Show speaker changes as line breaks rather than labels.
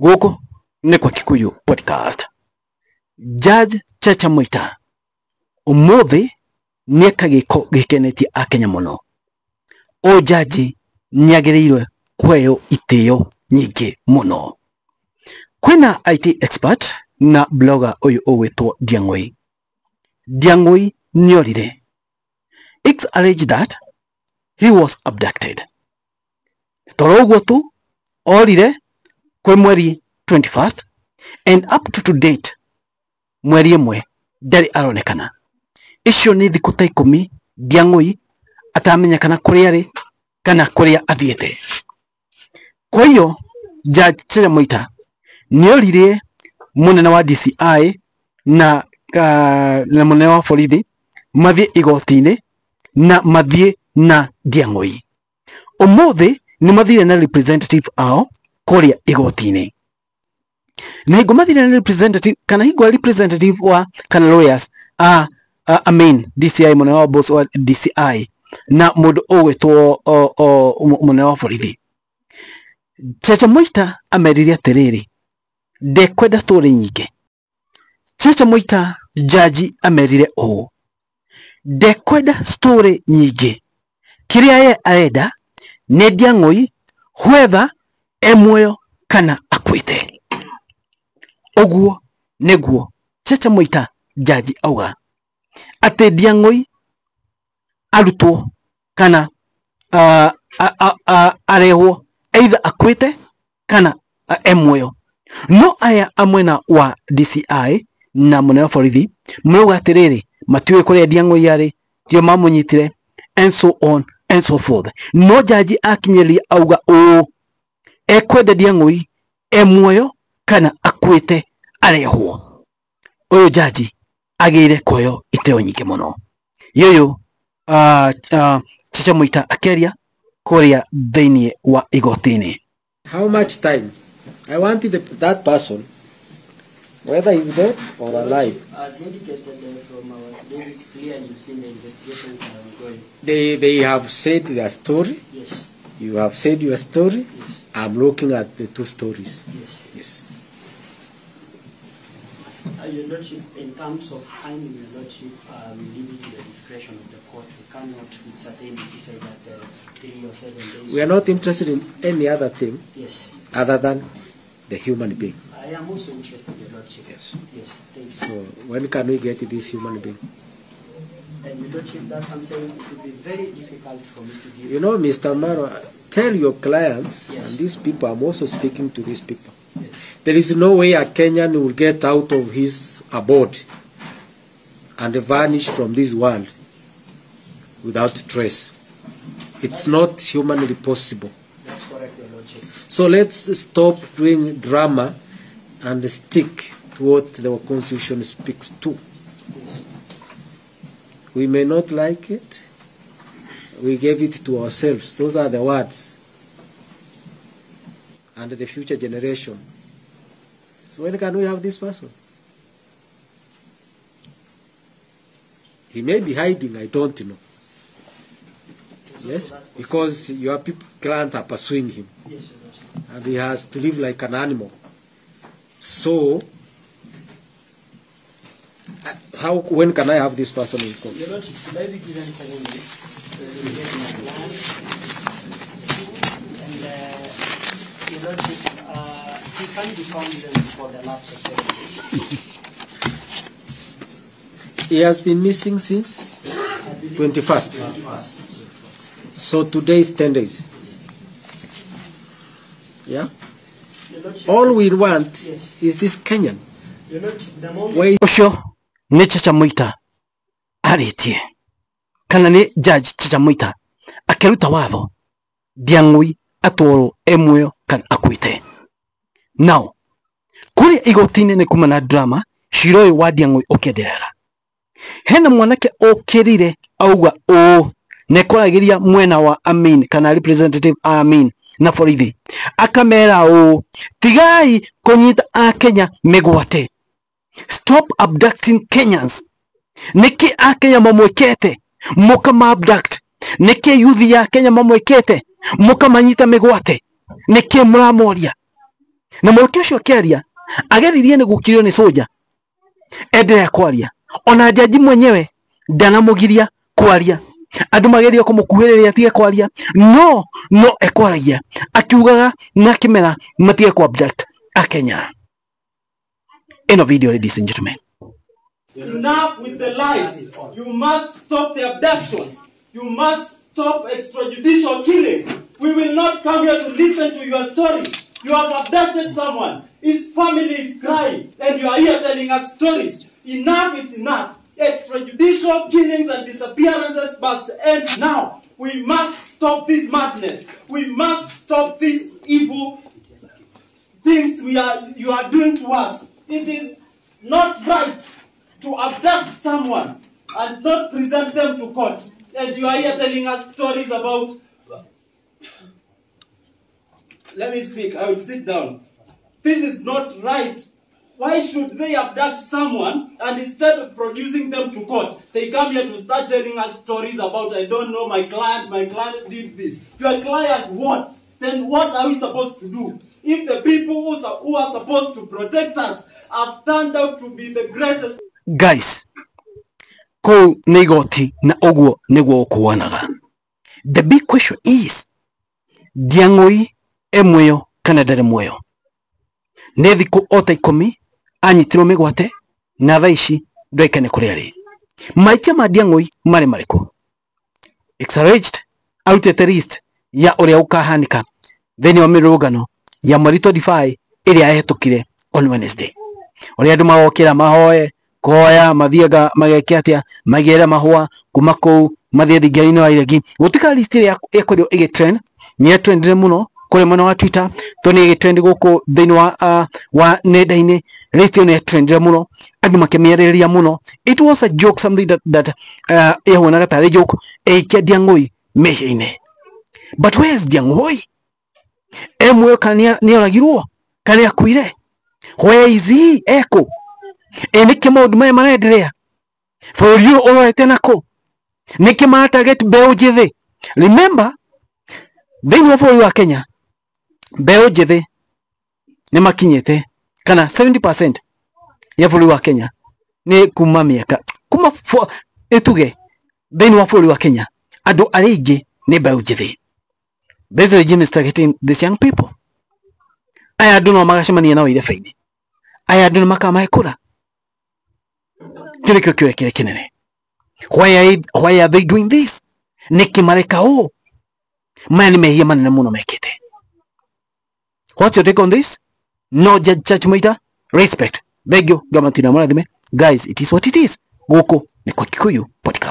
Goko ne kwa Kikuyu podcast. Judge Chacha Mwita umuthi nieka giko gikeneti Akenya muno. O judge niagirirwe kweo itio nyingi muno. Kwina IT expert na blogger uyu ugwitwo Diang'ui. Diang'ui niorire. It's alleged that he was abducted. Toro uguo tu orire kwe mweri 21st and up to date mweri imwe ndari aronekana. Icio ni thiku ta 10 Diang'ui atamenyekana kuria ari kana kuria athiete. Kwa hiyo Judge Chacha Mwita niorire munene wa DCI na munene wa borithi mathie igoti-ini na mathie na Diang'ui. Umuthi ni mathire na representative ao kuria igoti-ini. Na higo mathire na representative kana higo representative wa kana lawyers DCI munene wa boss wa DCI na mundu ugwitwo munene wa borithi. Chacha Mwita amerire atiriri ndekwenda story nyingi. Chacha Mwita jaji amerire o ndekwenda story nyingi. Kiria ye aenda ne Diang'ui whether emwoyo kana akwite. Oguo neguo Chacha Mwita jaji auga ate Diang'ui arutwo kana areho either akwite kana emwoyo. No aya amwena wa DCI na munene wa borithi mwauga atiriri matiwe kuria Diang'ui yari dio mamunyitire and so on and so forth. No jaji akinyeria auga o ekwenda Diang'ui emwoyo kana akwite areho. Uyu jaji agire koyo iteo nyingi muno. Yoyo Chacha Mwita akeria kuria thiini wa igoti-ini.
How much time? I wanted that person, whether he's dead or alive.
As indicated from our David, clearly you've seen the investigations are ongoing.
They have said their story.
Yes.
You have said your story.
Yes.
I'm looking at the two stories.
Yes.
Yes.
Your Lordship, in terms of timing, Your Lordship, we leave it to the discretion of the court. We cannot with certainty say that 3 or 7 days.
We are not interested in any other thing.
Yes.
Other than the human being.
I am also interested, Your Lordship.
Yes.
Yes, thank you.
So when can we get this human being?
And Your Lordship, that's what I'm saying, it will be very difficult for me to give.
You know, Mr. Maro, tell your clients,
Yes.
and these people, I'm also speaking to these people.
Yes.
There is no way a Kenyan will get out of his abode and vanish from this world without trace. It's not humanly possible.
That's correct, Your Lordship.
So let's stop doing drama and stick to what the Constitution speaks to.
Yes.
We may not like it. We gave it to ourselves. Those are the words. And the future generation. So when can we have this person? He may be hiding, I don't know. Yes? Because your people, clients are pursuing him.
Yes, Your Lordship.
And he has to live like an animal. So, when can I have this person in court?
Your Lordship, could I be given 7 minutes to get my plan? And Your Lordship, he can be found even before the lapse of 7 days.
He has been missing since 21st. So today is 10 days. Yeah?
Your Lordship,
All we want
Yes.
is this Kenyan.
Your Lordship, the moment
Why
Ucio ni Chacha Mwita aritie kana ni Judge Chacha Mwita akeruta watho Diang'ui atworo emwoyo kana akwite. Now kuria igoti-ini ni kuma na drama shiro uyu wa Diang'ui ukiendelea. Hena mwanake okirire auga nekuragiria mwena wa kana representative na borithi akamera tigai kunyita Akenya migwate. Stop abducting Kenyans. Niki Akenya mamwekete mukama abduct. Niki youth ya Kenya mamwekete mukamanyita migwate. Niki muramoria. na mwanake ucio akiaria ageririe ni gukirio ni soja endelea kwaria ona jaji mwenyewe ndanamugiria kwaria andu mageria kumukuhiriria atige kwaria no ekwaragia akiugaga na kimera matige ku abduct Kenya. Eno video, ladies and gentlemen.
Enough with the lies. You must stop the abductions. You must stop extrajudicial killings. We will not come here to listen to your stories. You have abducted someone. His family is crying. And you are here telling us stories. Enough is enough. Extrajudicial killings and disappearances must end now. We must stop this madness. We must stop these evil things you are doing to us. It is not right to abduct someone and not present them to court. And you are here telling us stories about... Let me speak. I will sit down. This is not right. Why should they abduct someone and instead of producing them to court, they come here to start telling us stories about, I don't know, my client did this. Your client what? Then what are we supposed to do? If the people who are supposed to protect us have turned out to be the greatest...
Guys, ko negoti na oguo niguo kuonaga. The big question is, Ndiang'ui emweyo kana ndari mweyo? Nĩ thikũ ota 10 anyitirwo mĩgwate na thaa ici ndoikane kũrĩa arĩ. Maikia ma Ndiang'ui marĩ marĩkũ? Exaraged arutĩte list ya ũrĩa ũkahanika thĩinĩ wa mĩrũrũngano ya mweri 25 ĩrĩa yahetũkire on Wednesday. Ũrĩa andũ magokĩra mahoe koya mathiaga mageke atia magĩra mahua kuma kũu mathiĩ thigari-inĩ wa iregi. Gũtuĩka list ĩrĩa ĩkorirwo ĩgĩtrend nĩ trendire mũno kuri mwena wa Twitter toni gitrend guku thĩinĩ wa nenda-inĩ. List ĩyo nĩ trendire mũno andũ makĩmĩarĩrĩria mũno. It was a joke, something that yahonaga tarĩ joke eikia Ndiang'ui mehia-inĩ. But where is Ndiang'ui? Emwe kana nĩ oragirwo kana akuire? Where is he? Eko nĩkĩ maũndũ maya marenderea bũrũri ũyũ ũrorete nako? Nĩkĩ maratarget mbeũ njĩthĩ? Remember, thĩinĩ wa bũrũri wa Kenya mbeũ njĩthĩ nĩ makinyĩte kana 70% ya bũrũri wa Kenya nĩ kuma mĩaka ĩtuge thĩinĩ wa bũrũri wa Kenya andũ arĩa aingĩ nĩ mbeũ njĩthĩ. This regime is targeting these young people. Aya andũ no magacemania nao irebe-inĩ. Aya andũ nĩ makamahe kura. Kĩrĩ kĩo kĩrĩa kĩnene. Why are they doing this? Nĩkĩ mareka ũũ? Maya nĩ mehia manene mũno mekĩte. What's your take on this? No, Judge Chachmaita, respect. Thank you. Guys, it is what it is. Gũkũ nĩ kwa Kikuyu Podcast.